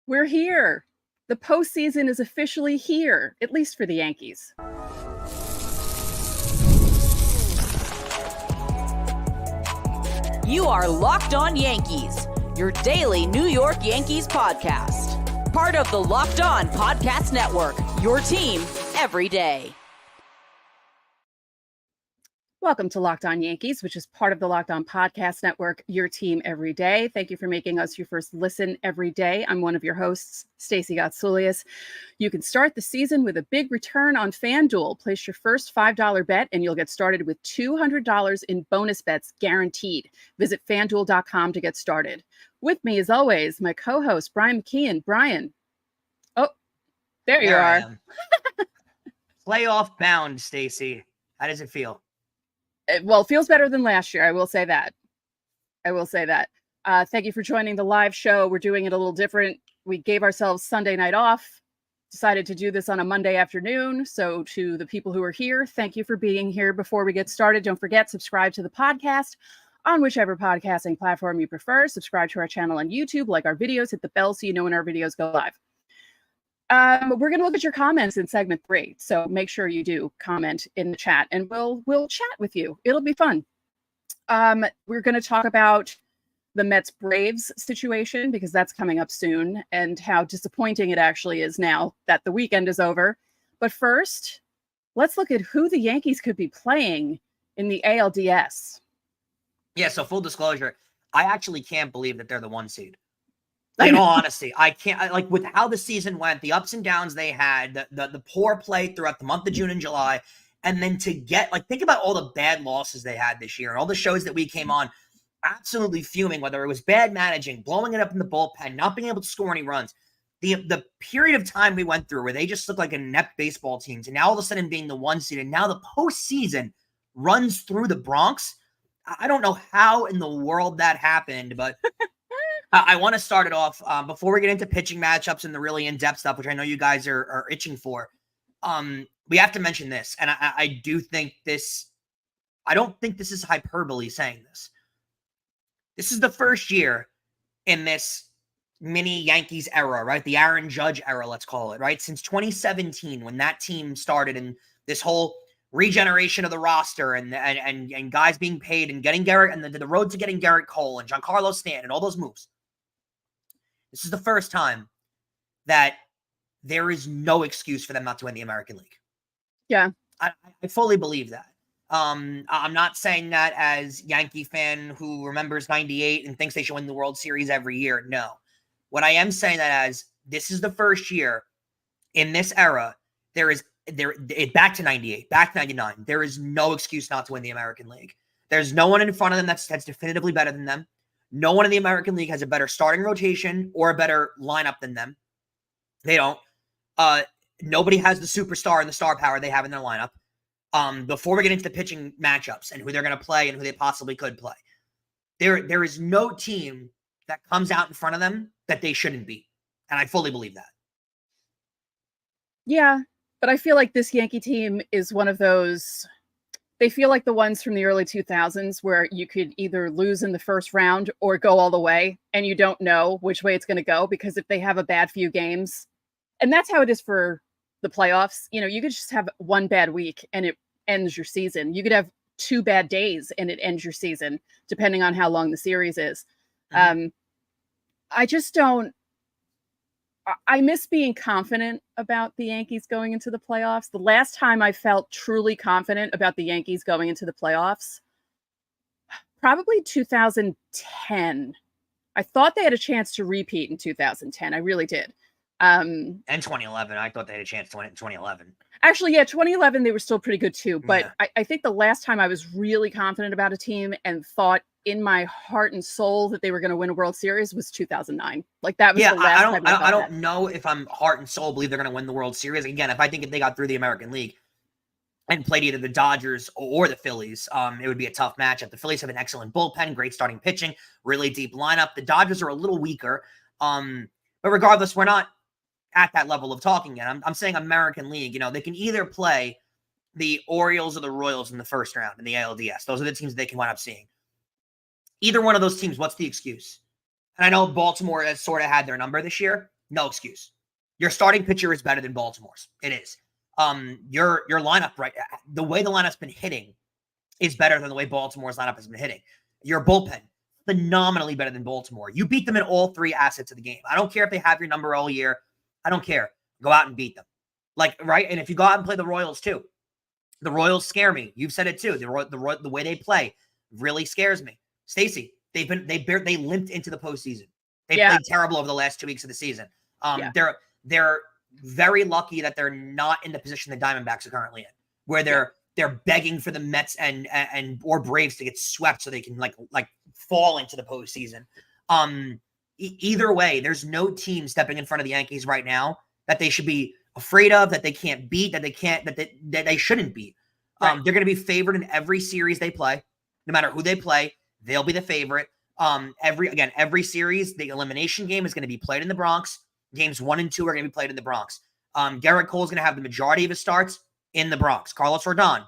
We're here. The postseason is officially here, at least for the Yankees. You are Locked On Yankees, your daily New York Yankees podcast. Part of the Locked On Podcast Network, your team every day. Welcome to Locked On Yankees, which is part of the Locked On Podcast Network, your team every day. Thank you for making us your first listen every day. I'm one of your hosts, Stacey Gotsulias. You can start the season with a big return on FanDuel. Place your first $5 bet and you'll get started with $200 in bonus bets guaranteed. Visit FanDuel.com to get started. With me, as always, my co-host, Brian McKeon. Brian. Oh, there you are. Playoff bound, Stacey. How does it feel? Well, it feels better than last year. I will say that. Thank you for joining the live show. We're doing it a little different. We gave ourselves Sunday night off, decided to do this on a Monday afternoon. So to the people who are here, thank you for being here. Before we get started, don't forget, subscribe to the podcast on whichever podcasting platform you prefer. Subscribe to our channel on YouTube, like our videos, hit the bell so you know when our videos go live. We're going to look at your comments in segment 3. So make sure you do comment in the chat and we'll chat with you. It'll be fun. We're going to talk about the Mets Braves situation because that's coming up soon and how disappointing it actually is now that the weekend is over. But first, let's look at who the Yankees could be playing in the ALDS. Yeah, so full disclosure, I actually can't believe that they're the 1 seed. In all honesty, I can't, like, with how the season went, the ups and downs they had, the poor play throughout the month of June and July, and then to get, like, think about all the bad losses they had this year and all the shows that we came on absolutely fuming, whether it was bad managing, blowing it up in the bullpen, not being able to score any runs. The period of time we went through where they just looked like inept baseball teams, and now all of a sudden being the 1 seed, and now the postseason runs through the Bronx. I don't know how in the world that happened, but I want to start it off before we get into pitching matchups and the really in-depth stuff, which I know you guys are itching for. We have to mention this, and I do think this. I don't think this is hyperbole saying this. This is the first year in this mini Yankees era, right? The Aaron Judge era, let's call it, right? Since 2017, when that team started and this whole regeneration of the roster and guys being paid and getting Garrett and the road to getting Garrett Cole and Giancarlo Stanton and all those moves. This is the first time that there is no excuse for them not to win the American League. Yeah. I fully believe that. I'm not saying that as Yankee fan who remembers 98 and thinks they should win the World Series every year. No. What I am saying that as this is the first year in this era, back to 98, back to 99, there is no excuse not to win the American League. There's no one in front of them that's definitively better than them. No one in the American League has a better starting rotation or a better lineup than them. They don't. Nobody has the superstar and the star power they have in their lineup. Before we get into the pitching matchups and who they're going to play and who they possibly could play, there is no team that comes out in front of them that they shouldn't beat. And I fully believe that. Yeah, but I feel like this Yankee team is one of those. They feel like the ones from the early 2000s where you could either lose in the first round or go all the way, and you don't know which way it's going to go because if they have a bad few games, and that's how it is for the playoffs, you know, you could just have one bad week and it ends your season. You could have 2 bad days and it ends your season, depending on how long the series is. I just don't. I miss being confident about the Yankees going into the playoffs. The last time I felt truly confident about the Yankees going into the playoffs, probably 2010. I thought they had a chance to repeat in 2010. I really did. And 2011. I thought they had a chance to win it in 2011. Actually, yeah, 2011, they were still pretty good too. But Yeah. I think the last time I was really confident about a team and thought in my heart and soul that they were going to win a World Series was 2009. Like that was the last time I don't that. know if I'm heart and soul believe they're going to win the World Series. Again, if they got through the American League and played either the Dodgers or the Phillies, it would be a tough matchup. The Phillies have an excellent bullpen, great starting pitching, really deep lineup. The Dodgers are a little weaker. But regardless, we're not at that level of talking yet. I'm saying American League, they can either play the Orioles or the Royals in the first round in the ALDS. Those are the teams they can wind up seeing. Either one of those teams, what's the excuse? And I know Baltimore has sort of had their number this year. No excuse. Your starting pitcher is better than Baltimore's. It is. Your lineup, right? The way the lineup's been hitting is better than the way Baltimore's lineup has been hitting. Your bullpen, phenomenally better than Baltimore. You beat them in all three assets of the game. I don't care if they have your number all year. I don't care. Go out and beat them. Right? And if you go out and play the Royals too, the Royals scare me. You've said it too. The way they play really scares me. Stacey, they limped into the postseason. They played terrible over the last 2 weeks of the season. They're very lucky that they're not in the position the Diamondbacks are currently in, where they're begging for the Mets and or Braves to get swept so they can like fall into the postseason. Either way, there's no team stepping in front of the Yankees right now that they should be afraid of, that they can't beat, that they shouldn't beat. Right. They're going to be favored in every series they play, no matter who they play. They'll be the favorite. Every series, the elimination game is going to be played in the Bronx. Games 1 and 2 are going to be played in the Bronx. Garrett Cole's going to have the majority of his starts in the Bronx. Carlos Rodon,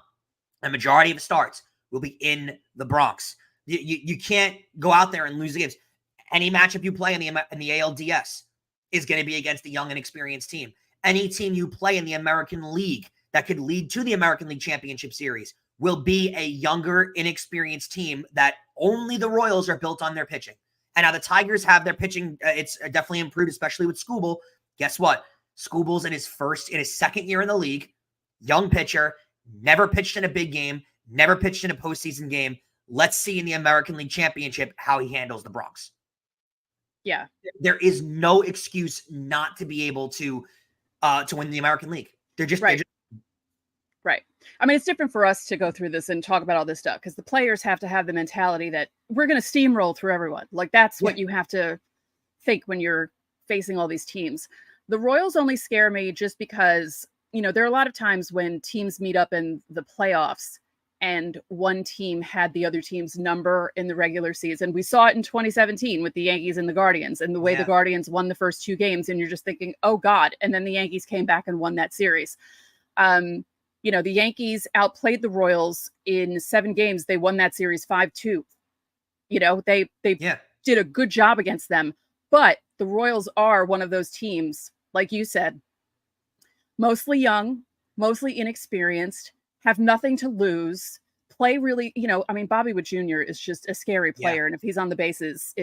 the majority of his starts will be in the Bronx. You can't go out there and lose the games. Any matchup you play in the ALDS is going to be against a young and experienced team. Any team you play in the American League that could lead to the American League Championship Series will be a younger, inexperienced team that only the Royals are built on their pitching. And now the Tigers have their pitching. It's definitely improved, especially with Skubal. Guess what? Skubal's in his second year in the league. Young pitcher, never pitched in a big game, never pitched in a postseason game. Let's see in the American League Championship how he handles the Bronx. Yeah. There is no excuse not to be able to win the American League. They're just right. Right. I mean, it's different for us to go through this and talk about all this stuff because the players have to have the mentality that we're going to steamroll through everyone. Like that's what you have to think when you're facing all these teams. The Royals only scare me just because, there are a lot of times when teams meet up in the playoffs and one team had the other team's number in the regular season. We saw it in 2017 with the Yankees and the Guardians and the way the Guardians won the first 2 games. And you're just thinking, oh God. And then the Yankees came back and won that series. The Yankees outplayed the Royals in 7 games. They won that series 5-2. They did a good job against them. But the Royals are one of those teams, like you said, mostly young, mostly inexperienced, have nothing to lose, play really, Bobby Witt Jr. is just a scary player. And if he's on the bases,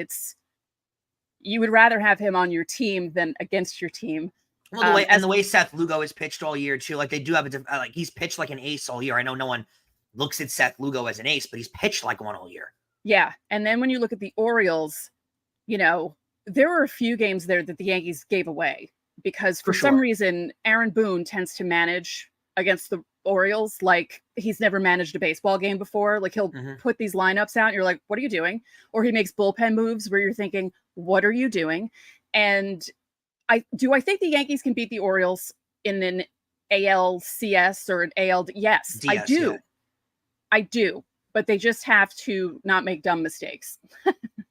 you would rather have him on your team than against your team. Well, the way Seth Lugo has pitched all year too, like they do have he's pitched like an ace all year. I know no one looks at Seth Lugo as an ace, but he's pitched like one all year. Yeah. And then when you look at the Orioles, there were a few games there that the Yankees gave away because for some reason, Aaron Boone tends to manage against the Orioles like he's never managed a baseball game before. Like he'll put these lineups out and you're like, what are you doing? Or he makes bullpen moves where you're thinking, what are you doing? And I think the Yankees can beat the Orioles in an ALCS or an AL. Yes, DS, I do. Yeah. I do. But they just have to not make dumb mistakes.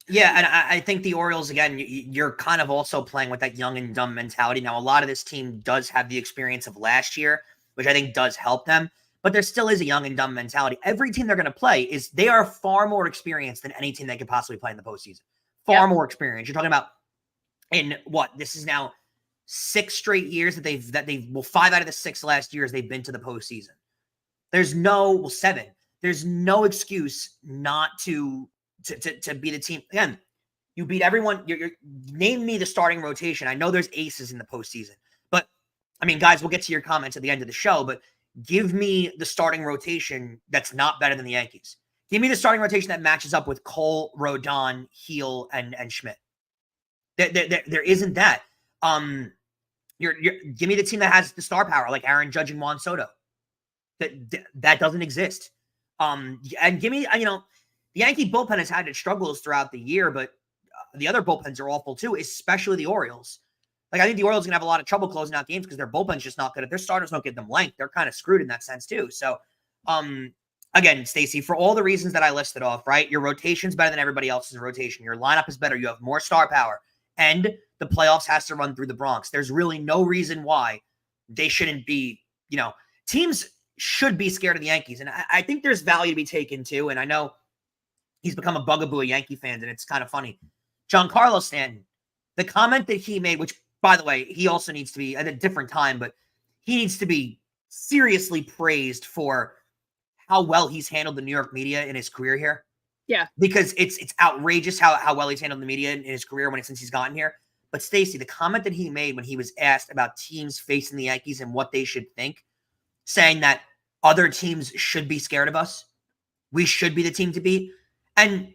Yeah. And I think the Orioles, again, you're kind of also playing with that young and dumb mentality. Now, a lot of this team does have the experience of last year, which I think does help them. But there still is a young and dumb mentality. Every team they're going to play they are far more experienced than any team they could possibly play in the postseason. Far more experienced. You're talking about in this is now 6 straight years that they've 5 out of the 6 last years they've been to the postseason. There's 7. There's no excuse not to be the team. Again, You beat everyone. Name me the starting rotation. I know there's aces in the postseason, but I mean, guys, we'll get to your comments at the end of the show, but give me the starting rotation that's not better than the Yankees. Give me the starting rotation that matches up with Cole, Rodon, Heel, and Schmidt. There isn't that. Give me the team that has the star power, like Aaron Judge and Juan Soto. That doesn't exist. And give me, the Yankee bullpen has had its struggles throughout the year, but the other bullpens are awful too, especially the Orioles. Like, I think the Orioles are going to have a lot of trouble closing out games because their bullpen's just not good. If their starters don't give them length, they're kind of screwed in that sense too. So, again, Stacey, for all the reasons that I listed off, right? Your rotation's better than everybody else's rotation. Your lineup is better. You have more star power. And the playoffs has to run through the Bronx. There's really no reason why they shouldn't be, teams should be scared of the Yankees. And I think there's value to be taken too. And I know he's become a bugaboo of Yankee fans, and it's kind of funny. Giancarlo Stanton, the comment that he made, which, by the way, he also needs to be at a different time, but he needs to be seriously praised for how well he's handled the New York media in his career here. Yeah. Because it's outrageous how well he's handled the media in his career since he's gotten here. But Stacey, the comment that he made when he was asked about teams facing the Yankees and what they should think, saying that other teams should be scared of us. We should be the team to beat. And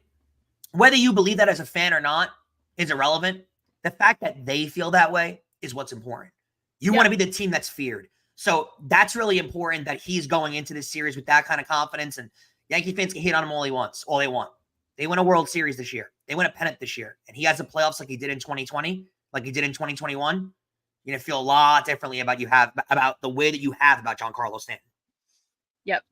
whether you believe that as a fan or not is irrelevant. The fact that they feel that way is what's important. You want to be the team that's feared. So that's really important that he's going into this series with that kind of confidence. And Yankee fans can hate on him all they want. They win a World Series this year. They win a pennant this year. And he has the playoffs like he did in 2020, like he did in 2021. You're going to feel a lot differently about the way that you have about Giancarlo Stanton. Yep.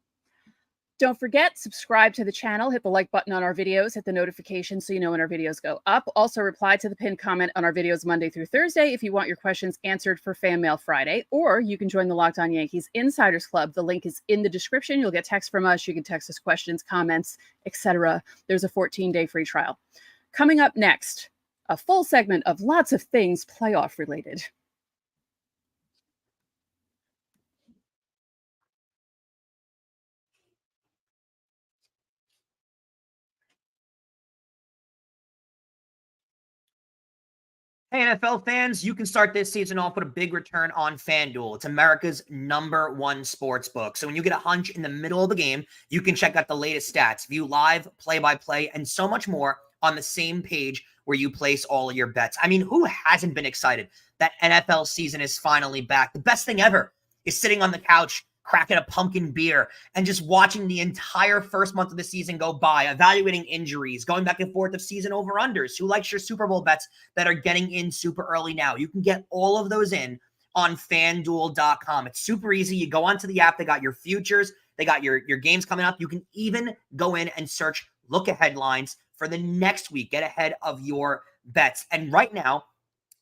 Don't forget, subscribe to the channel, hit the like button on our videos, hit the notification so you know when our videos go up. Also, reply to the pinned comment on our videos Monday through Thursday if you want your questions answered for Fan Mail Friday, or you can join the Locked On Yankees Insiders Club. The link is in the description. You'll get text from us. You can text us questions, comments, etc. There's a 14-day free trial. Coming up next, a full segment of lots of things playoff related. Hey, NFL fans, you can start this season off with a big return on FanDuel. It's America's #1 sports book. So when you get a hunch in the middle of the game, you can check out the latest stats, view live, play-by-play, and so much more on the same page where you place all of your bets. I mean, who hasn't been excited that NFL season is finally back? The best thing ever is sitting on the couch, cracking a pumpkin beer, and just watching the entire first month of the season go by, evaluating injuries, going back and forth of season over-unders, who likes your Super Bowl bets that are getting in super early now. You can get all of those in on FanDuel.com. It's super easy. You go onto the app. They got your futures. They got your games coming up. You can even go in and search look-ahead lines for the next week. Get ahead of your bets. And right now,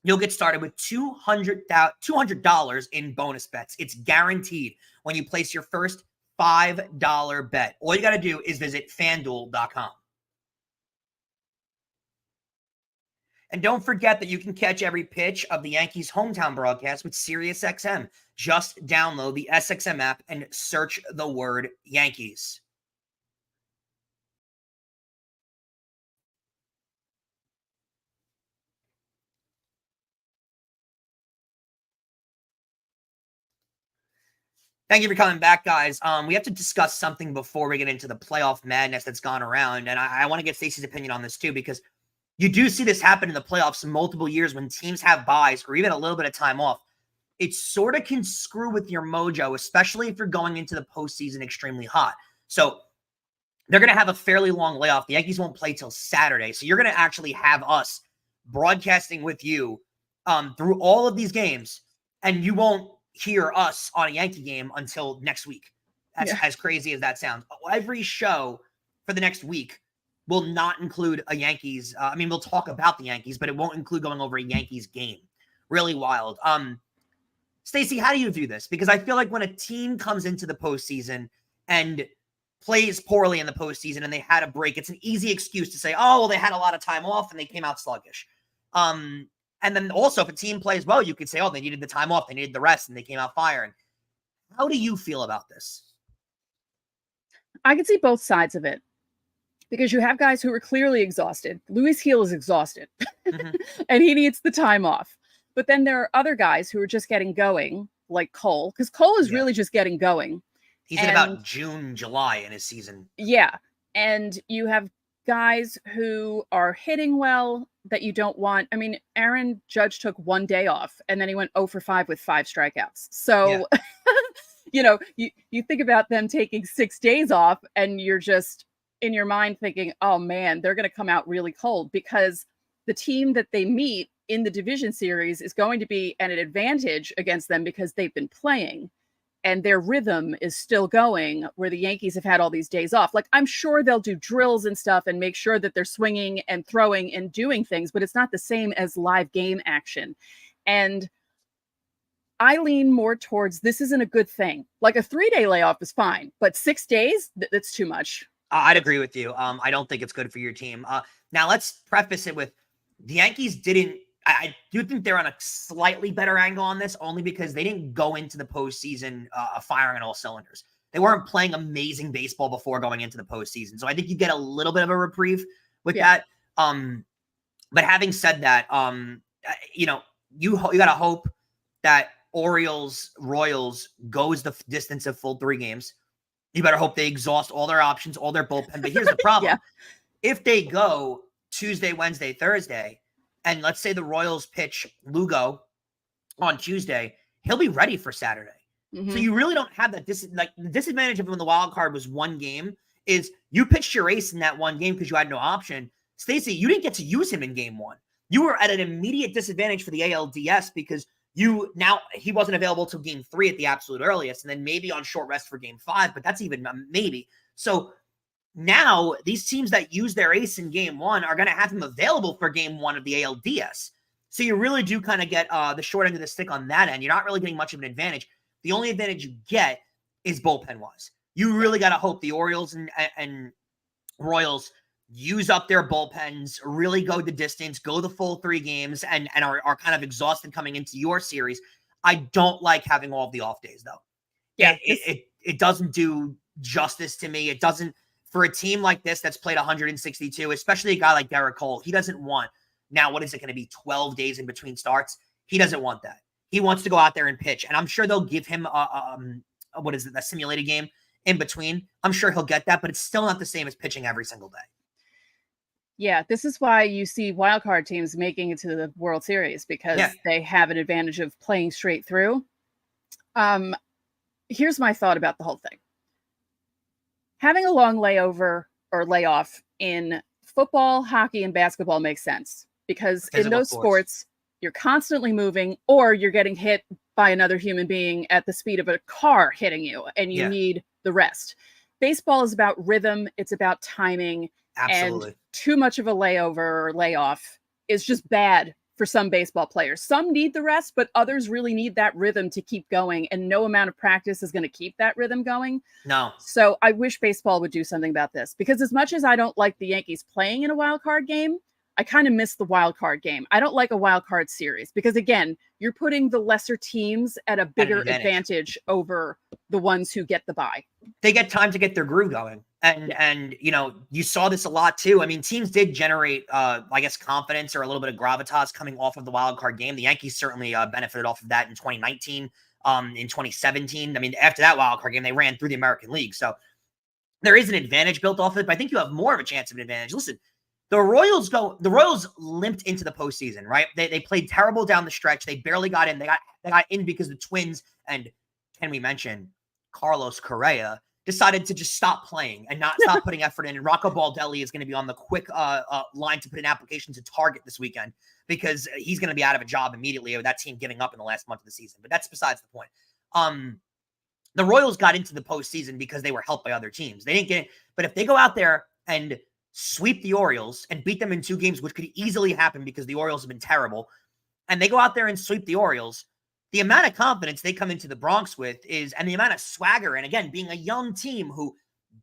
you'll get started with $200 in bonus bets. It's guaranteed when you place your first $5 bet. All you got to do is visit FanDuel.com. And don't forget that you can catch every pitch of the Yankees' hometown broadcast with SiriusXM. Just download the SXM app and search the word Yankees. Thank you for coming back, guys. We have to discuss something before we get into the playoff madness that's gone around. And I want to get Stacey's opinion on this too, because you do see this happen in the playoffs multiple years when teams have buys or even a little bit of time off. It sort of can screw with your mojo, especially if you're going into the postseason extremely hot. So they're going to have a fairly long layoff. The Yankees won't play till Saturday. So you're going to actually have us broadcasting with you through all of these games, and you won't hear us on a Yankee game until next week. That's as crazy as that sounds. Every show for the next week will not include a Yankees. We'll talk about the Yankees, but it won't include going over a Yankees game. Really wild. Stacey, how do you view this? Because I feel like when a team comes into the postseason and plays poorly in the postseason and they had a break, it's an easy excuse to say, oh, well, they had a lot of time off and they came out sluggish. And then also, if a team plays well, you could say, oh, they needed the time off, they needed the rest, and they came out firing. How do you feel about this? I can see both sides of it. because you have guys who are clearly exhausted. Luis Gil is exhausted Mhm. and he needs the time off. But then there are other guys who are just getting going, like Cole, because Cole is Yeah. really just getting going. He's in about June, July in his season. Yeah. And you have guys who are hitting well that you don't want. I mean, Aaron Judge took one day off and then he went 0 for 5 with 5 strikeouts. So, you think about them taking 6 days off and you're just in your mind thinking, oh man, they're going to come out really cold, because the team that they meet in the division series is going to be at an advantage against them because they've been playing and their rhythm is still going, where the Yankees have had all these days off. Like, I'm sure they'll do drills and stuff and make sure that they're swinging and throwing and doing things, but it's not the same as live game action. And I lean more towards this isn't a good thing. Like, a 3-day layoff is fine, but 6 days, that's too much. I'd agree with you. I don't think it's good for your team. Now, let's preface it with the Yankees didn't. I do think they're on a slightly better angle on this, only because they didn't go into the postseason firing on all cylinders. They weren't playing amazing baseball before going into the postseason. So I think you get a little bit of a reprieve with that. But having said that, you got to hope that Royals goes the distance of full 3 games. You better hope they exhaust all their options, all their bullpen. But here's the problem. If they go Tuesday, Wednesday, Thursday, and let's say the Royals pitch Lugo on Tuesday, he'll be ready for Saturday. Mm-hmm. So you really don't have that. The disadvantage of when the wild card was 1 game is you pitched your ace in that 1 game because you had no option. Stacey, you didn't get to use him in game 1. You were at an immediate disadvantage for the ALDS because he wasn't available till game 3 at the absolute earliest, and then maybe on short rest for game 5, but that's even maybe. So now these teams that use their ace in game 1 are going to have him available for game 1 of the ALDS. So you really do kind of get the short end of the stick on that end. You're not really getting much of an advantage. The only advantage you get is bullpen-wise. You really got to hope the Orioles and Royals use up their bullpens, really go the distance, go the full 3 games, and are kind of exhausted coming into your series. I don't like having all of the off days, though. Yeah, it doesn't do justice to me. It doesn't. For a team like this that's played 162, especially a guy like Garrett Cole, he doesn't want, now what is it going to be, 12 days in between starts? He doesn't want that. He wants to go out there and pitch. And I'm sure they'll give him a simulated game in between. I'm sure he'll get that, but it's still not the same as pitching every single day. Yeah, this is why you see wildcard teams making it to the World Series, because they have an advantage of playing straight through. Here's my thought about the whole thing. Having a long layover or layoff in football, hockey, and basketball makes sense, because in those sports, you're constantly moving or you're getting hit by another human being at the speed of a car hitting you, and you need the rest. Baseball is about rhythm. It's about timing. Absolutely. And too much of a layover or layoff is just bad for some baseball players. Some need the rest, but others really need that rhythm to keep going. And no amount of practice is going to keep that rhythm going. No. So I wish baseball would do something about this, because as much as I don't like the Yankees playing in a wild card game, I kind of miss the wild card game. I don't like a wild card series because, again, you're putting the lesser teams at a bigger advantage over the ones who get the bye. They get time to get their groove going. And you saw this a lot too. I mean, teams did generate, I guess, confidence or a little bit of gravitas coming off of the wild card game. The Yankees certainly benefited off of that in 2019, in 2017. I mean, after that wild card game, they ran through the American League. So there is an advantage built off of it, but I think you have more of a chance of an advantage. Listen, the Royals limped into the postseason, right? They played terrible down the stretch. They barely got in. They got in because the Twins, and can we mention Carlos Correa, decided to just stop playing and not stop putting effort in. And Rocco Baldelli is going to be on the quick line to put an application to Target this weekend, because he's going to be out of a job immediately with that team giving up in the last month of the season. But that's besides the point. The Royals got into the postseason because they were helped by other teams. They didn't get it. But if they go out there and sweep the Orioles and beat them in 2 games, which could easily happen because the Orioles have been terrible, and they go out there and sweep the Orioles, the amount of confidence they come into the Bronx with and the amount of swagger, and again, being a young team who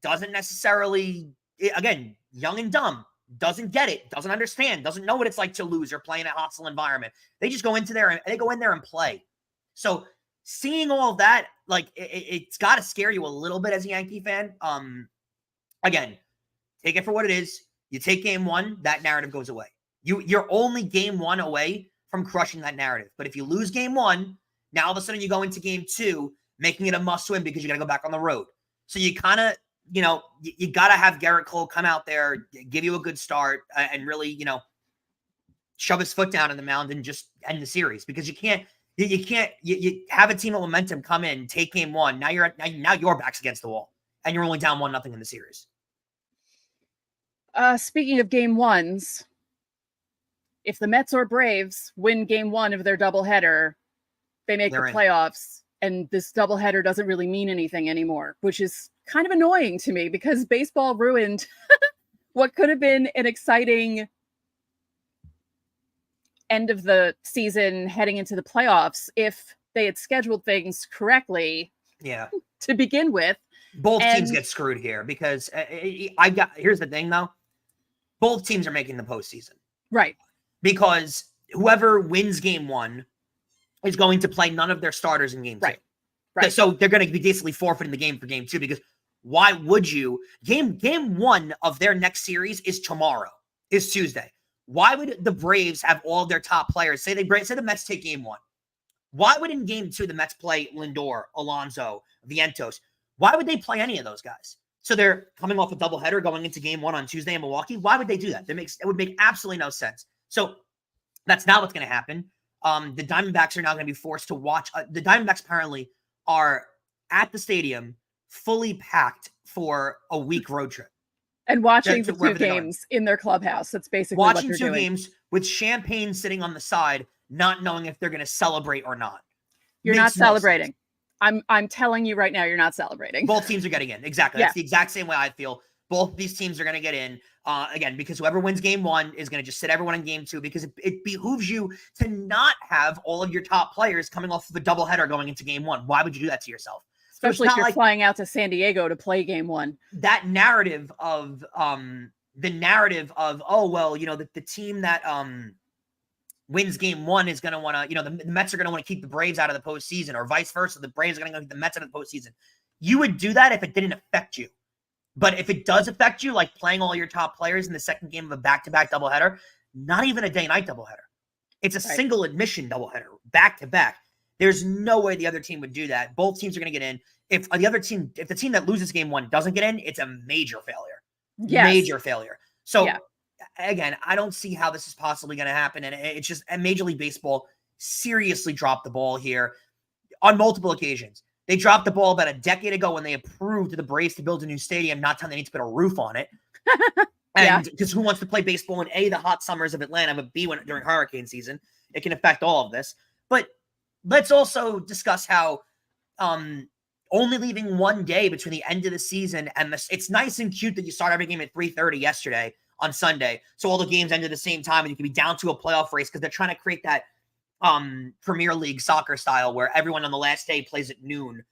doesn't necessarily, again, young and dumb, doesn't get it, doesn't understand, doesn't know what it's like to lose or play in a hostile environment. They just go into there and they go in there and play. So seeing all of that, like, it's got to scare you a little bit as a Yankee fan. Again, Take it for what it is. You take game one, that narrative goes away. You're only game one away from crushing that narrative. But if you lose game one, now all of a sudden you go into game two, making it a must-win because you got to go back on the road. So you kind of, you got to have Garrett Cole come out there, give you a good start, and really, shove his foot down in the mound and just end the series, because you have a team of momentum come in, take game one. Now your back's against the wall and you're only down 1-0 in the series. Speaking of game ones, if the Mets or Braves win game one of their doubleheader, they make the playoffs, and this doubleheader doesn't really mean anything anymore, which is kind of annoying to me because baseball ruined what could have been an exciting end of the season heading into the playoffs if they had scheduled things correctly. Yeah. To begin with. Both teams get screwed here because here's the thing though. Both teams are making the postseason. Right. Because whoever wins game one is going to play none of their starters in game two. Right. So they're going to be basically forfeiting the game for game two, because why would you? Game one of their next series is tomorrow, is Tuesday. Why would the Braves have all of their top players? Say the Mets take game one. Why would in game two the Mets play Lindor, Alonso, Vientos? Why would they play any of those guys? So they're coming off a doubleheader going into game one on Tuesday in Milwaukee. Why would they do that? It would make absolutely no sense. So that's not what's going to happen. The Diamondbacks are now going to be forced to watch. The Diamondbacks apparently are at the stadium fully packed for a week road trip. And watching the two games in their clubhouse. That's basically watching what they're two doing. Games with champagne sitting on the side, not knowing if they're going to celebrate or not. You're not celebrating. I'm telling you right now, you're not celebrating. Both teams are getting in. Exactly. Yeah. That's the exact same way I feel. Both of these teams are going to get in. Again, because whoever wins game one is going to just sit everyone in game two, because it behooves you to not have all of your top players coming off of a doubleheader going into game one. Why would you do that to yourself? Especially if you're flying out to San Diego to play game one. That narrative of the team that wins game one is going to want to, the Mets are going to want to keep the Braves out of the postseason, or vice versa. The Braves are going to keep the Mets out of the postseason. You would do that if it didn't affect you. But if it does affect you, like playing all your top players in the second game of a back-to-back doubleheader, not even a day-night doubleheader. It's a single admission doubleheader, back-to-back. There's no way the other team would do that. Both teams are going to get in. If the team that loses game one doesn't get in, it's a major failure. Yes. Major failure. So, again, I don't see how this is possibly going to happen. And it's just, Major League Baseball seriously dropped the ball here on multiple occasions. They dropped the ball about a decade ago when they approved the Braves to build a new stadium, not telling they need to put a roof on it. And because who wants to play baseball in A, the hot summers of Atlanta, but B, during hurricane season? It can affect all of this. But let's also discuss how only leaving one day between the end of the season and it's nice and cute that you start every game at 3:30 yesterday on Sunday, so all the games end at the same time and you can be down to a playoff race, because they're trying to create that Premier League soccer style where everyone on the last day plays at noon.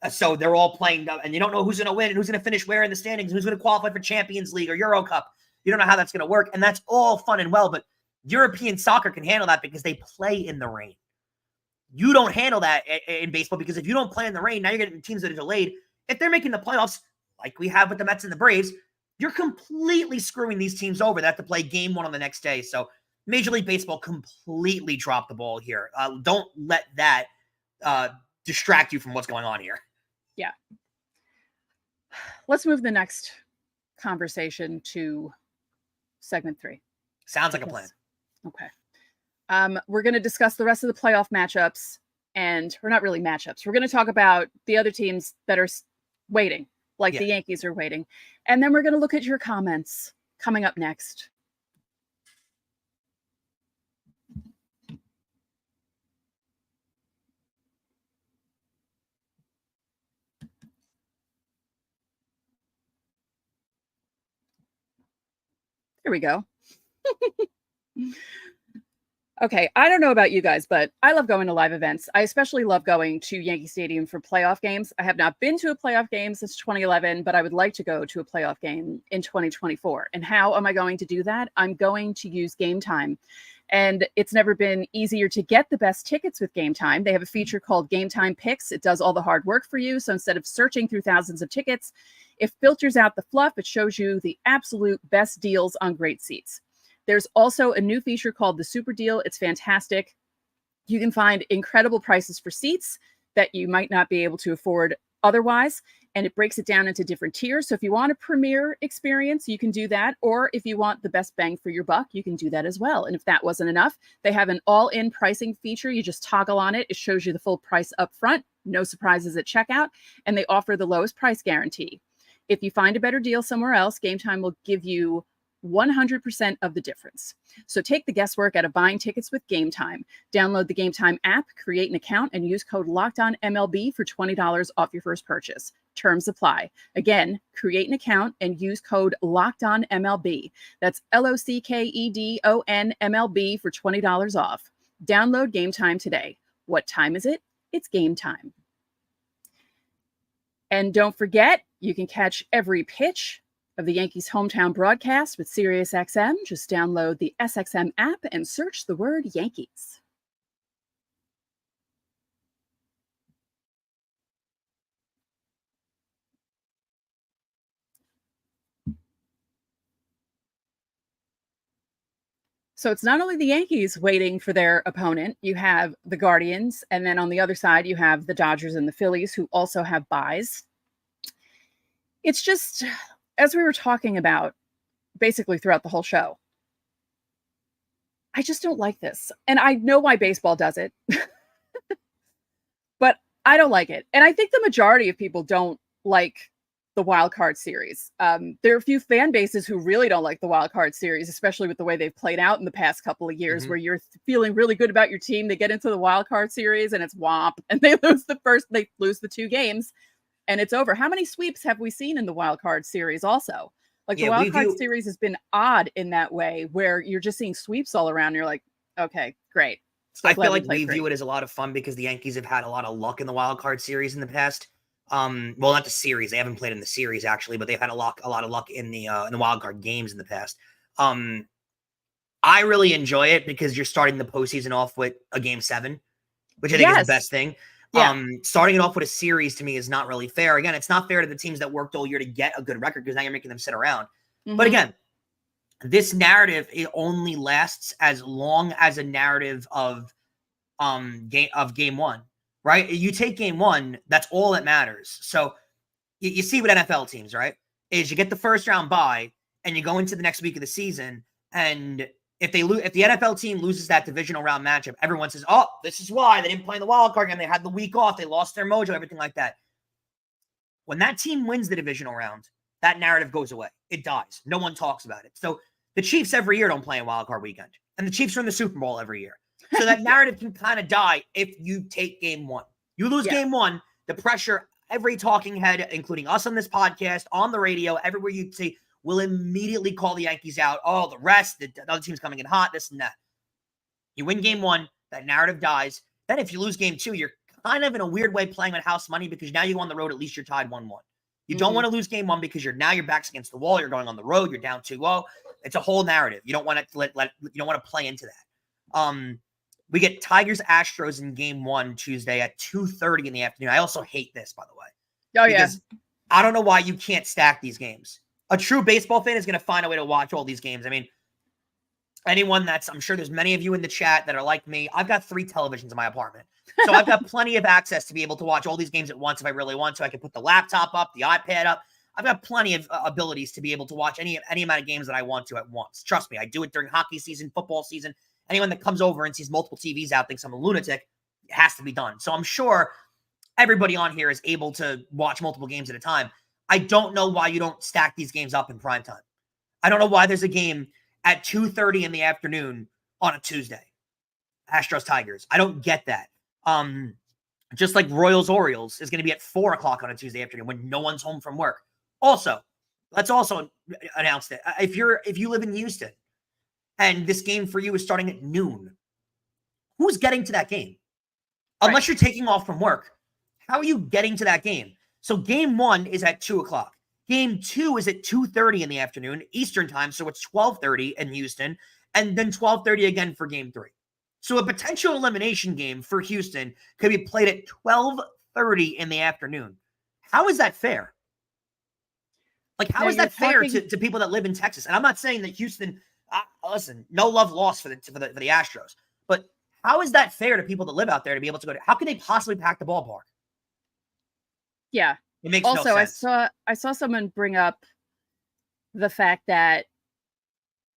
So they're all playing, and you don't know who's going to win and who's going to finish where in the standings, and who's going to qualify for Champions League or Euro Cup. You don't know how that's going to work, and that's all fun and well, but European soccer can handle that because they play in the rain. You don't handle that in baseball, because if you don't play in the rain, now you're getting teams that are delayed. If they're making the playoffs, like we have with the Mets and the Braves, you're completely screwing these teams over that have to play game one on the next day. So Major League Baseball completely dropped the ball here. Don't let that distract you from what's going on here. Yeah. Let's move the next conversation to segment 3. Sounds like a plan. Okay. We're going to discuss the rest of the playoff matchups, and we're not really matchups. We're going to talk about the other teams that are waiting, like the Yankees are waiting. And then we're going to look at your comments coming up next. Here we go. Okay, I don't know about you guys, but I love going to live events. I especially love going to Yankee Stadium for playoff games. I have not been to a playoff game since 2011, but I would like to go to a playoff game in 2024. And how am I going to do that? I'm going to use Gametime. And it's never been easier to get the best tickets with Gametime. They have a feature called Gametime Picks. It does all the hard work for you. So instead of searching through thousands of tickets, it filters out the fluff. It shows you the absolute best deals on great seats. There's also a new feature called the Super Deal. It's fantastic. You can find incredible prices for seats that you might not be able to afford otherwise, and it breaks it down into different tiers. So if you want a premier experience, you can do that. Or if you want the best bang for your buck, you can do that as well. And if that wasn't enough, they have an all-in pricing feature. You just toggle on it. It shows you the full price up front, no surprises at checkout, and they offer the lowest price guarantee. If you find a better deal somewhere else, Gametime will give you 100% of the difference. So take the guesswork out of buying tickets with Gametime. Download the Gametime app, create an account, and use code LOCKEDONMLB for $20 off your first purchase. Terms apply. Again, create an account and use code LOCKEDONMLB. That's LOCKEDONMLB for $20 off. Download Gametime today. What time is it? It's game time. And don't forget, you can catch every pitch of the Yankees hometown broadcast with SiriusXM. Just download the SXM app and search the word Yankees. So it's not only the Yankees waiting for their opponent, you have the Guardians, and then on the other side, you have the Dodgers and the Phillies, who also have byes. It's just, as we were talking about basically throughout the whole show, I just don't like this. And I know why baseball does it, but I don't like it. And I think the majority of people don't like the wild card series. There are a few fan bases who really don't like the wild card series, especially with the way they've played out in the past couple of years, where you're feeling really good about your team. They get into the wild card series and it's womp, and they lose the 2 games. And it's over. How many sweeps have we seen in the wild card series also? Like the wild card series has been odd in that way, where you're just seeing sweeps all around. And you're like, okay, great. So I feel like we view it as a lot of fun because the Yankees have had a lot of luck in the wild card series in the past. Well, not the series. They haven't played in the series actually, but they've had a lot of luck in the wild card games in the past. I really enjoy it because you're starting the postseason off with a game 7, which I think is the best thing. Yeah. Starting it off with a series to me is not really fair. Again, it's not fair to the teams that worked all year to get a good record because now you're making them sit around. But again, this narrative, it only lasts as long as a narrative of game 1, right? You take game 1, that's all that matters. So you see what NFL teams, right? Is you get the first round bye and you go into the next week of the season, and if the NFL team loses that divisional round matchup, everyone says, oh, this is why they didn't play in the wild card game. They had the week off. They lost their mojo, everything like that. When that team wins the divisional round, that narrative goes away. It dies. No one talks about it. So the Chiefs every year don't play in wild card weekend, and the Chiefs are in the Super Bowl every year. So that narrative can kind of die if you take game 1. You lose game 1, the pressure, every talking head, including us on this podcast, on the radio, everywhere you see, will immediately call the Yankees out. Oh, the rest, the other team's coming in hot, this and that. You win game 1, that narrative dies. Then if you lose game 2, you're kind of in a weird way playing on house money because now you go on the road, at least you're tied 1-1. You don't want to lose game 1 because your back's against the wall. You're going on the road. You're down 2-0. It's a whole narrative. You don't want to you don't want to play into that. We get Tigers-Astros in game 1 Tuesday at 2:30 in the afternoon. I also hate this, by the way. Oh, yeah. I don't know why you can't stack these games. A true baseball fan is going to find a way to watch all these games. I mean, anyone I'm sure there's many of you in the chat that are like me. I've got 3 televisions in my apartment. So I've got plenty of access to be able to watch all these games at once if I really want to. I can put the laptop up, the iPad up. I've got plenty of abilities to be able to watch any amount of games that I want to at once. Trust me, I do it during hockey season, football season. Anyone that comes over and sees multiple TVs out thinks I'm a lunatic. It has to be done. So I'm sure everybody on here is able to watch multiple games at a time. I don't know why you don't stack these games up in prime time. I don't know why there's a game at 2:30 in the afternoon on a Tuesday. Astros-Tigers. I don't get that. Just like Royals-Orioles is going to be at 4 o'clock on a Tuesday afternoon when no one's home from work. Also, let's also announce that if you live in Houston and this game for you is starting at noon, who's getting to that game? Right. Unless you're taking off from work, how are you getting to that game? So game 1 is at 2:00. Game 2 is at 2:30 in the afternoon, Eastern time. So it's 12:30 in Houston, and then 12:30 again for game 3. So a potential elimination game for Houston could be played at 12:30 in the afternoon. How is that fair? Like, how is that fair to people that live in Texas? And I'm not saying that Houston, listen, no love lost for the Astros, but how is that fair to people that live out there to be able to go to? How can they possibly pack the ballpark? Yeah. It makes also, no sense. I saw someone bring up the fact that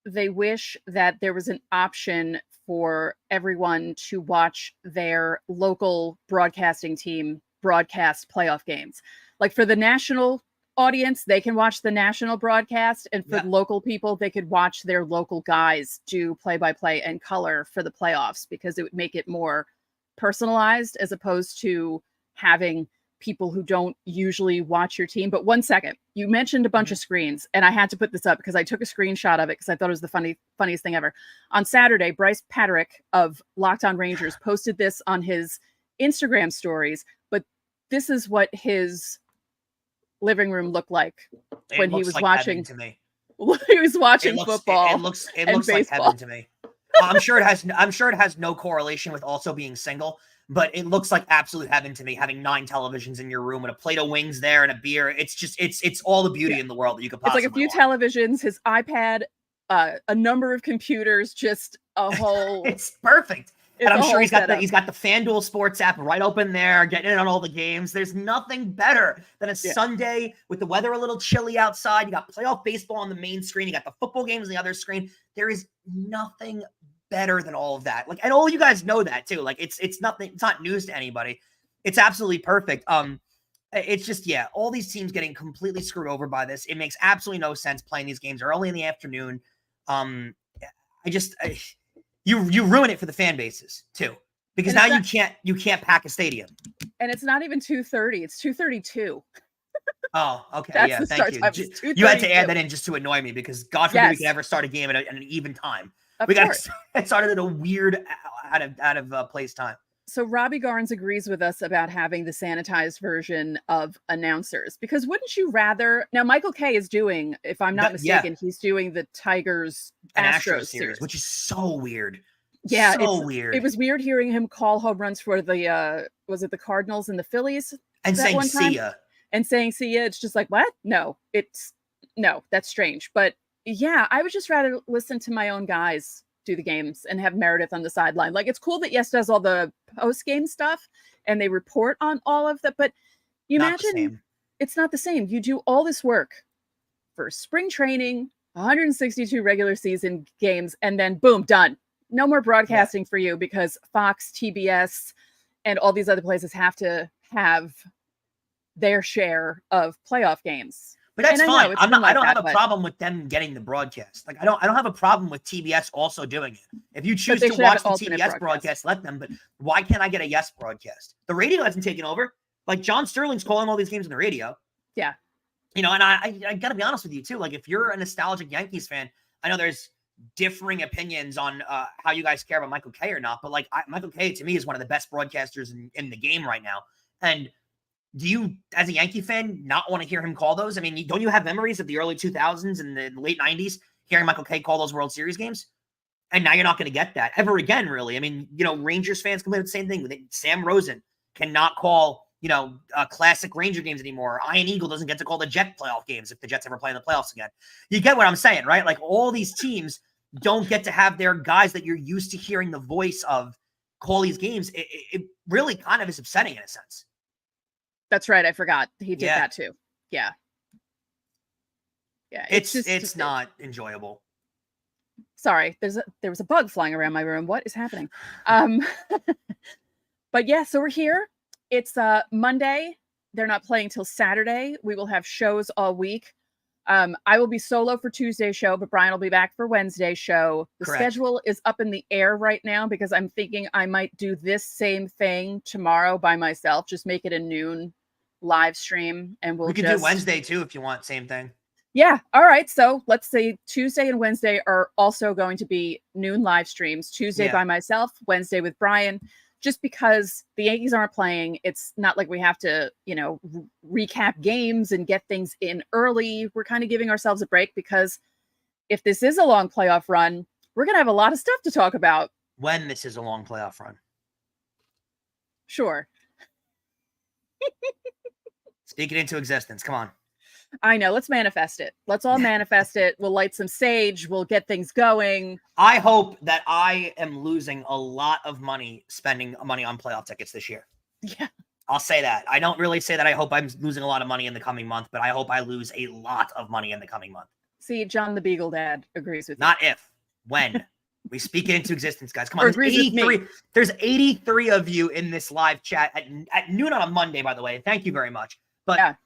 they wish that there was an option for everyone to watch their local broadcasting team broadcast playoff games. Like for the national audience, they can watch the national broadcast, and for local people, they could watch their local guys do play-by-play and color for the playoffs, because it would make it more personalized as opposed to having people who don't usually watch your team. But one second, you mentioned a bunch of screens, and I had to put this up because I took a screenshot of it because I thought it was the funniest thing ever. On Saturday, Bryce Patrick of Locked On Rangers posted this on his Instagram stories, but this is what his living room looked like when he was watching to me. He was watching football. It looks like heaven to me. I'm sure it has no correlation with also being single, but it looks like absolute heaven to me, having 9 televisions in your room and a plate of wings there and a beer. It's just it's all the beauty in the world that you could possibly It's like a few want. televisions, his iPad, a number of computers, just a whole It's perfect. And I'm sure he's got the FanDuel Sports app right open there, getting in on all the games. There's nothing better than a Sunday with the weather a little chilly outside. You got playoff baseball on the main screen. You got the football games on the other screen. There is nothing better than all of that. Like, and all you guys know that too. Like, it's nothing. It's not news to anybody. It's absolutely perfect. It's just, all these teams getting completely screwed over by this. It makes absolutely no sense playing these games early in the afternoon. You ruin it for the fan bases too, because now you can't pack a stadium. And it's not even 2:30; it's 2:32. Oh, okay, That's the thank start you. time. You had to add that in just to annoy me, because God forbid we could ever start a game at an even time. We got it started at a weird out of place time. So Robbie Garnes agrees with us about having the sanitized version of announcers, because wouldn't you rather? Now, Michael Kay is doing, if I'm not mistaken, he's doing the Tigers Astros series, which is so weird. Yeah, so weird. It was weird hearing him call home runs for the was it the Cardinals and the Phillies, and saying "see ya" and saying "see ya." It's just like, what? No, that's strange. But yeah, I would just rather listen to my own guys do the games and have Meredith on the sideline. Like, it's cool that Yes does all the post-game stuff and they report on all of that, but you imagine it's not the same. You do all this work for spring training, 162 regular season games, and then boom, done. No more broadcasting for you, because Fox, TBS, and all these other places have to have their share of playoff games. But that's fine. I don't have a problem with them getting the broadcast. Like, I don't have a problem with TBS also doing it. If you choose to watch the TBS broadcast, let them. But why can't I get a Yes broadcast? The radio hasn't taken over. Like, John Sterling's calling all these games on the radio. Yeah. You know, and I got to be honest with you too. Like, if you're a nostalgic Yankees fan, I know there's differing opinions on how you guys care about Michael Kay or not. But like, Michael Kay to me is one of the best broadcasters in the game right now. And do you, as a Yankee fan, not want to hear him call those? I mean, don't you have memories of the early 2000s and the late 90s hearing Michael Kay call those World Series games? And now you're not going to get that ever again, really. I mean, you know, Rangers fans complain the same thing. Sam Rosen cannot call, you know, classic Ranger games anymore. Ian Eagle doesn't get to call the Jet playoff games if the Jets ever play in the playoffs again. You get what I'm saying, right? Like, all these teams don't get to have their guys that you're used to hearing the voice of call these games. It really kind of is upsetting in a sense. That's right. I forgot he did that too. Yeah. Yeah. It's not enjoyable. Sorry. There was a bug flying around my room. What is happening? But yeah, so we're here. It's Monday. They're not playing till Saturday. We will have shows all week. I will be solo for Tuesday's show, but Brian will be back for Wednesday's show. The schedule is up in the air right now, because I'm thinking I might do this same thing tomorrow by myself. Just make it a noon live stream, and we can do Wednesday too if you want. Same thing. Yeah. All right. So let's say Tuesday and Wednesday are also going to be noon live streams. Tuesday by myself, Wednesday with Brian. Just because the Yankees aren't playing, it's not like we have to, recap games and get things in early. We're kind of giving ourselves a break because if this is a long playoff run, we're going to have a lot of stuff to talk about. When this is a long playoff run. Sure. Speak it into existence. Come on. I know. Let's manifest it. Let's all manifest it. We'll light some sage. We'll get things going. I hope that I am losing a lot of money spending money on playoff tickets this year. Yeah. I'll say that. I don't really say that I hope I'm losing a lot of money in the coming month, but I hope I lose a lot of money in the coming month. See, John the Beagle Dad agrees with Not if, when. We speak it into existence, guys. Come on. There's 83 of you in this live chat at noon on a Monday, by the way. Thank you very much. But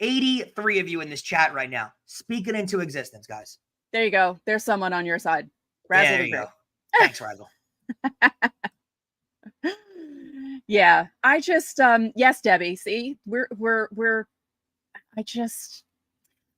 83 of you in this chat right now. Speak it into existence, guys. There you go. There's someone on your side. Razzle there you go. Thanks, Razzle. Yeah. I just yes, Debbie. See,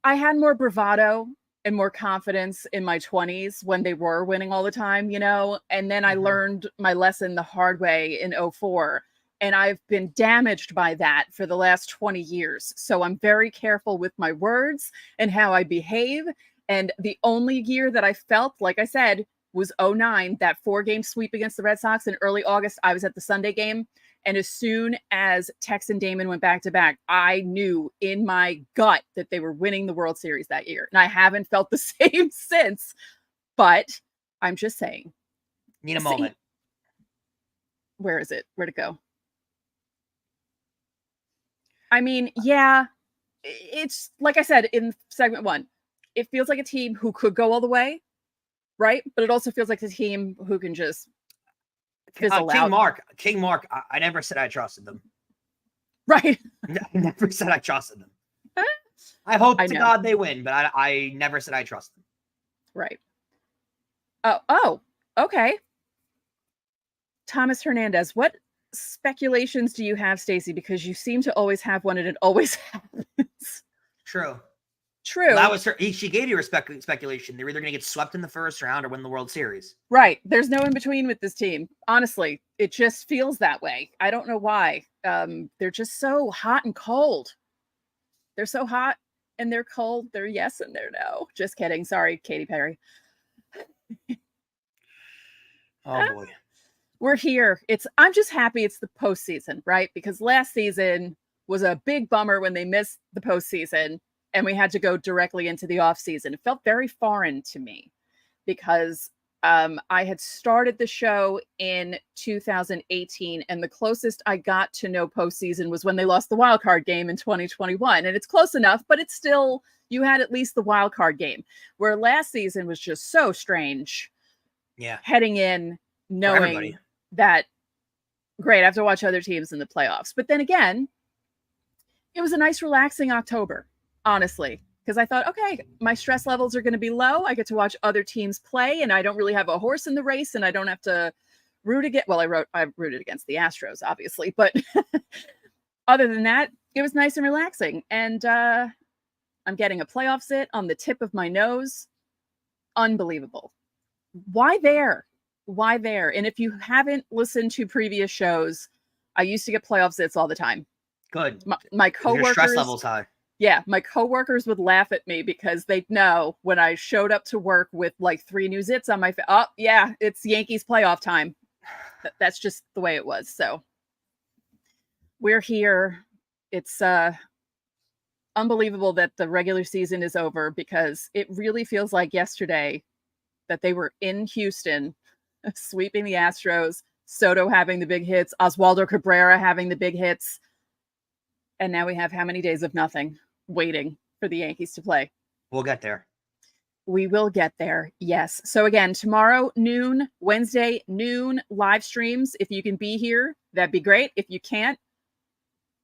I had more bravado and more confidence in my 20s when they were winning all the time, and then I learned my lesson the hard way in 2004. And I've been damaged by that for the last 20 years. So I'm very careful with my words and how I behave. And the only year that I felt, like I said, was 2009, that 4-game sweep against the Red Sox in early August. I was at the Sunday game. And as soon as Tex and Damon went back to back, I knew in my gut that they were winning the World Series that year. And I haven't felt the same since. But I'm just saying. Need a moment. Where is it? Where'd it go? I mean, yeah, it's like I said in segment 1, it feels like a team who could go all the way, right? But it also feels like a team who can just fizzle out. King Mark, I never said I trusted them. Right. I never said I trusted them. I hope to God they win, but I never said I trust them. Right. Oh, okay. Thomas Hernandez, what speculations do you have, Stacey? Because you seem to always have one and it always happens. True. That was her. She gave you a speculation. They're either going to get swept in the first round or win the World Series. Right. There's no in between with this team. Honestly, it just feels that way. I don't know why. They're just so hot and cold. They're so hot and they're cold. They're yes and they're no. Just kidding. Sorry, Katy Perry. Oh boy. We're here. I'm just happy it's the postseason, right? Because last season was a big bummer when they missed the postseason and we had to go directly into the offseason. It felt very foreign to me because I had started the show in 2018 and the closest I got to no postseason was when they lost the wild card game in 2021. And it's close enough, but it's still, you had at least the wild card game, where last season was just so strange. Yeah. Heading in, knowing that, great, I have to watch other teams in the playoffs. But then again, it was a nice, relaxing October, honestly, because I thought, okay, my stress levels are going to be low. I get to watch other teams play, and I don't really have a horse in the race, and I don't have to root against. Well, I rooted against the Astros, obviously, but other than that, it was nice and relaxing. And I'm getting a playoff sit on the tip of my nose. Unbelievable. Why there? Why there? And if you haven't listened to previous shows, I used to get playoff sits all the time. Good. My coworkers. Your stress level's high. Yeah, my coworkers would laugh at me because they'd know when I showed up to work with like 3 new zits on my face. Oh, yeah, it's Yankees playoff time. That's just the way it was. So we're here. It's unbelievable that the regular season is over because it really feels like yesterday that they were in Houston sweeping the Astros, Soto having the big hits, Oswaldo Cabrera having the big hits. And now we have how many days of nothing waiting for the Yankees to play? We'll get there. We will get there. Yes. So again, tomorrow noon, Wednesday noon, live streams. If you can be here, that'd be great. If you can't,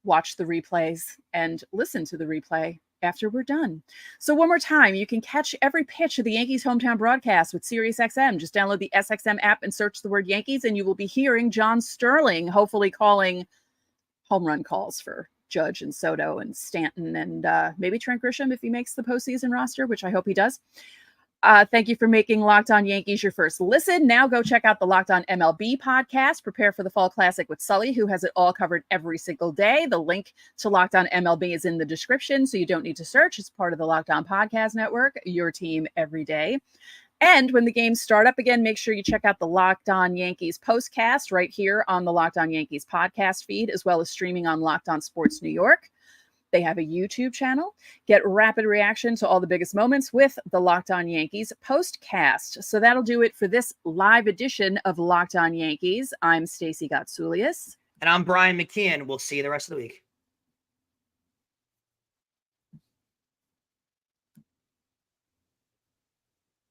watch the replays and listen to the replay after we're done. So one more time, you can catch every pitch of the Yankees hometown broadcast with SiriusXM. Just download the SXM app and search the word Yankees, and you will be hearing John Sterling hopefully calling home run calls for Judge and Soto and Stanton and maybe Trent Grisham if he makes the postseason roster, which I hope he does. Thank you for making Locked On Yankees your first listen. Now go check out the Locked On MLB podcast. Prepare for the Fall Classic with Sully, who has it all covered every single day. The link to Locked On MLB is in the description, so you don't need to search. It's part of the Locked On Podcast Network, your team every day. And when the games start up again, make sure you check out the Locked On Yankees postcast right here on the Locked On Yankees podcast feed, as well as streaming on Locked On Sports New York. They have a YouTube channel. Get rapid reaction to all the biggest moments with the Locked On Yankees postcast. So that'll do it for this live edition of Locked On Yankees. I'm Stacey Gotsoulias. And I'm Brian McKeon. We'll see you the rest of the week.